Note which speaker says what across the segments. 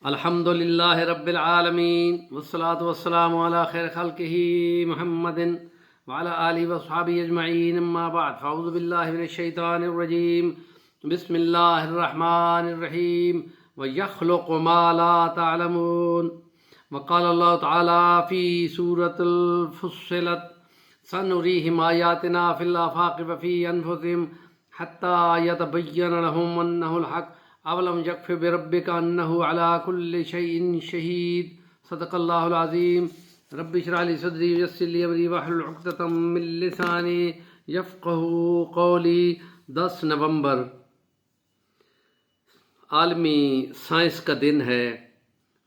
Speaker 1: الحمد للہ رب العالمین والصلاة والسلام علی خیر خلقہ محمد وعلی آلہ وصحبہ اجمعین، اما بعد فاعوذ باللہ من الشیطان الرجیم، بسم اللہ الرحمن الرحیم، وَيَخْلُقُ مَا لَا تَعْلَمُونَ۔ وقال اللہ تعالی فی سورة الفصلت سنریہم آیاتنا فی الآفاق وفی انفسہم حتی یتبین لہم انہ الحق اولم یکف بربک انہ علی کل شیء شہید۔ صدق اللہ العظیم۔ رب اشرح لی صدری ویسر لی امری واحلل عقدۃ من لسانی یفقہوا قولی۔ 10 نومبر عالمی سائنس کا دن ہے،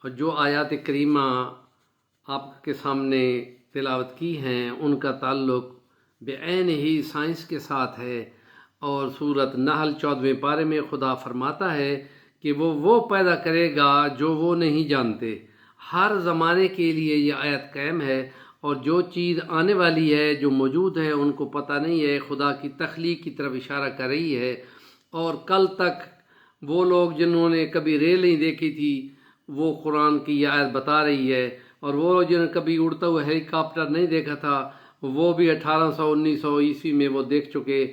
Speaker 1: اور جو آیات کریمہ آپ کے سامنے تلاوت کی ہیں ان کا تعلق بعین ہی سائنس کے ساتھ ہے، اور سورۃ نحل 14ویں پارے میں خدا فرماتا ہے کہ وہ پیدا کرے گا جو وہ نہیں جانتے۔ ہر زمانے کے لیے یہ آیت قائم ہے، اور جو چیز آنے والی ہے جو موجود ہے ان کو پتہ نہیں ہے، خدا کی تخلیق کی طرف اشارہ کر رہی ہے۔ اور کل تک وہ لوگ جنہوں نے کبھی ریل نہیں دیکھی تھی وہ قرآن کی یہ آیت بتا رہی ہے، اور وہ لوگ جنہوں نے کبھی اڑتا ہوا ہیلی کاپٹر نہیں دیکھا تھا وہ بھی 1800-1900 عیسوی میں وہ دیکھ چکے۔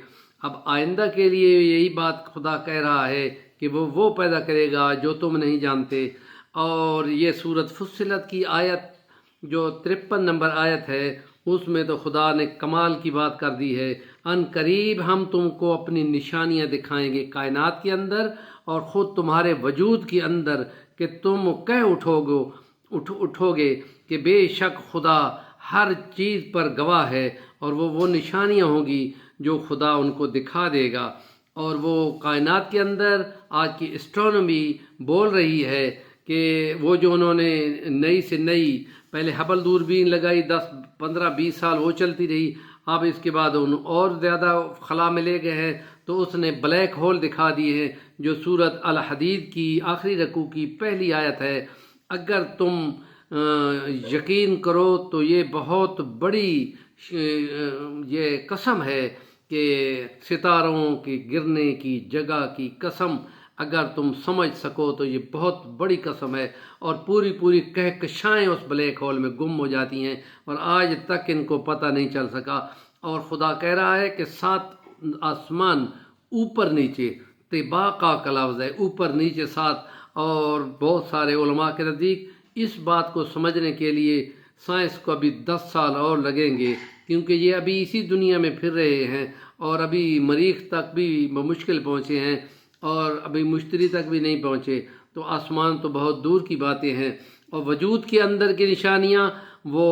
Speaker 1: اب آئندہ کے لیے یہی بات خدا کہہ رہا ہے کہ وہ پیدا کرے گا جو تم نہیں جانتے۔ اور یہ سورۃ فصلت کی آیت جو 53 نمبر آیت ہے اس میں تو خدا نے کمال کی بات کر دی ہے۔ ان قریب ہم تم کو اپنی نشانیاں دکھائیں گے کائنات کے اندر اور خود تمہارے وجود کے اندر، کہ تم کہہ اٹھو گے کہ بے شک خدا ہر چیز پر گواہ ہے، اور وہ نشانیاں ہوں گی جو خدا ان کو دکھا دے گا۔ اور وہ کائنات کے اندر آج کی اسٹرونومی بول رہی ہے کہ وہ جو انہوں نے نئی سے نئی پہلے ہبل دوربین لگائی 10-15-20 سال وہ چلتی رہی، اب اس کے بعد اور زیادہ خلا میں لے گئے ہیں تو اس نے بلیک ہول دکھا دیے ہیں، جو سورۃ الحدید کی آخری رکوع کی پہلی آیت ہے۔ اگر تم یقین کرو تو یہ بہت بڑی یہ قسم ہے کہ ستاروں کے گرنے کی جگہ کی قسم، اگر تم سمجھ سکو تو یہ بہت بڑی قسم ہے۔ اور پوری کہکشائیں اس بلیک ہول میں گم ہو جاتی ہیں، اور آج تک ان کو پتہ نہیں چل سکا۔ اور خدا کہہ رہا ہے کہ 7 آسمان اوپر نیچے، طباقہ کا لفظ ہے، اوپر نیچے 7۔ اور بہت سارے علماء کے نزدیک اس بات کو سمجھنے کے لیے سائنس کو ابھی 10 سال اور لگیں گے، کیونکہ یہ ابھی اسی دنیا میں پھر رہے ہیں، اور ابھی مریخ تک بھی بمشکل پہنچے ہیں، اور ابھی مشتری تک بھی نہیں پہنچے، تو آسمان تو بہت دور کی باتیں ہیں۔ اور وجود کے اندر کی نشانیاں وہ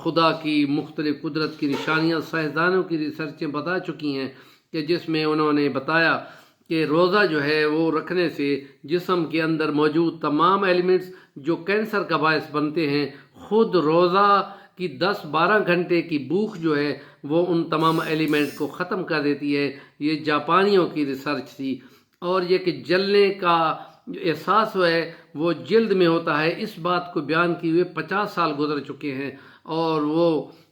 Speaker 1: خدا کی مختلف قدرت کی نشانیاں سائنسدانوں کی ریسرچیں بتا چکی ہیں، کہ جس میں انہوں نے بتایا کہ روزہ جو ہے وہ رکھنے سے جسم کے اندر موجود تمام ایلیمنٹس جو کینسر کا باعث بنتے ہیں، خود روزہ کی 10-12 گھنٹے کی بھوک جو ہے وہ ان تمام ایلیمنٹ کو ختم کر دیتی ہے۔ یہ جاپانیوں کی ریسرچ تھی۔ اور یہ کہ جلنے کا جو احساس ہے وہ جلد میں ہوتا ہے، اس بات کو بیان کیے ہوئے 50 سال گزر چکے ہیں، اور وہ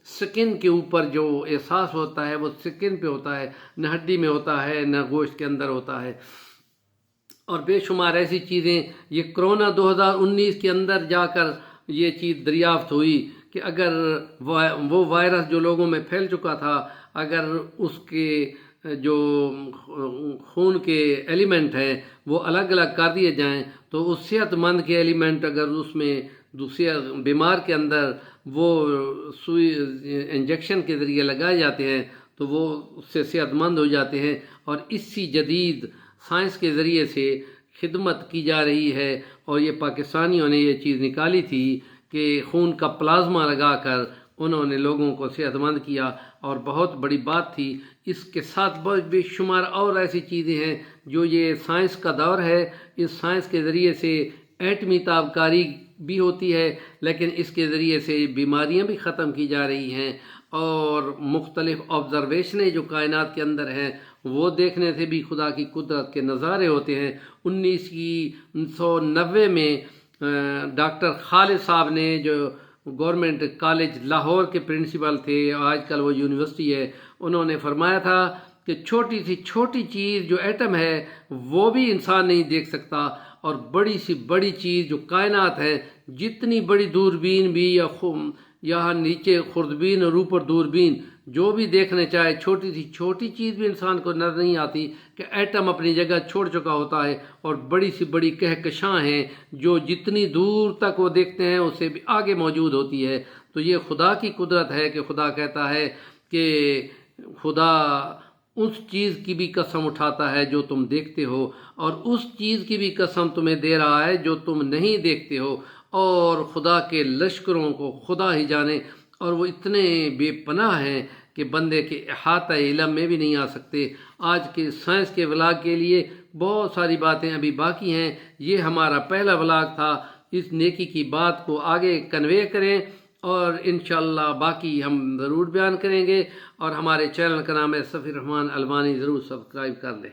Speaker 1: سکن کے اوپر جو احساس ہوتا ہے وہ سکن پہ ہوتا ہے، نہ ہڈی میں ہوتا ہے نہ گوشت کے اندر ہوتا ہے۔ اور بے شمار ایسی چیزیں، یہ کرونا 2019 کے اندر جا کر یہ چیز دریافت ہوئی کہ اگر وہ وائرس جو لوگوں میں پھیل چکا تھا، اگر اس کے جو خون کے ایلیمنٹ ہیں وہ الگ الگ کر دیے جائیں تو اس صحت مند کے ایلیمنٹ اگر اس میں دوسرے بیمار کے اندر وہ سوئی انجیکشن کے ذریعے لگائے جاتے ہیں تو وہ اس سے صحت مند ہو جاتے ہیں۔ اور اسی جدید سائنس کے ذریعے سے خدمت کی جا رہی ہے، اور یہ پاکستانیوں نے یہ چیز نکالی تھی کہ خون کا پلازما لگا کر انہوں نے لوگوں کو صحت مند کیا، اور بہت بڑی بات تھی۔ اس کے ساتھ بہت بے شمار اور ایسی چیزیں ہیں جو یہ سائنس کا دور ہے، اس سائنس کے ذریعے سے ایٹمی تابکاری بھی ہوتی ہے، لیکن اس کے ذریعے سے بیماریاں بھی ختم کی جا رہی ہیں، اور مختلف آبزرویشنیں جو کائنات کے اندر ہیں وہ دیکھنے سے بھی خدا کی قدرت کے نظارے ہوتے ہیں۔ 1990 میں ڈاکٹر خالد صاحب نے جو گورنمنٹ کالج لاہور کے پرنسپل تھے، آج کل وہ یونیورسٹی ہے، انہوں نے فرمایا تھا کہ چھوٹی سی چھوٹی چیز جو ایٹم ہے وہ بھی انسان نہیں دیکھ سکتا، اور بڑی سی بڑی چیز جو کائنات ہے، جتنی بڑی دوربین بھی یا یہاں نیچے خوردبین اور اوپر دوربین جو بھی دیکھنے چاہے، چھوٹی سی چھوٹی چیز بھی انسان کو نظر نہیں آتی کہ ایٹم اپنی جگہ چھوڑ چکا ہوتا ہے، اور بڑی سی بڑی کہکشاں ہیں جو جتنی دور تک وہ دیکھتے ہیں اس سے بھی آگے موجود ہوتی ہے۔ تو یہ خدا کی قدرت ہے کہ خدا کہتا ہے کہ خدا اس چیز کی بھی قسم اٹھاتا ہے جو تم دیکھتے ہو، اور اس چیز کی بھی قسم تمہیں دے رہا ہے جو تم نہیں دیکھتے ہو، اور خدا کے لشکروں کو خدا ہی جانے، اور وہ اتنے بے پناہ ہیں کہ بندے کے احاطہ علم میں بھی نہیں آ سکتے۔ آج کے سائنس کے ولاگ کے لیے بہت ساری باتیں ابھی باقی ہیں، یہ ہمارا پہلا ولاگ تھا۔ اس نیکی کی بات کو آگے کنوے کریں، اور انشاءاللہ باقی ہم ضرور بیان کریں گے، اور ہمارے چینل کا نام ہے صفی الرحمن البانی، ضرور سبسکرائب کر لیں۔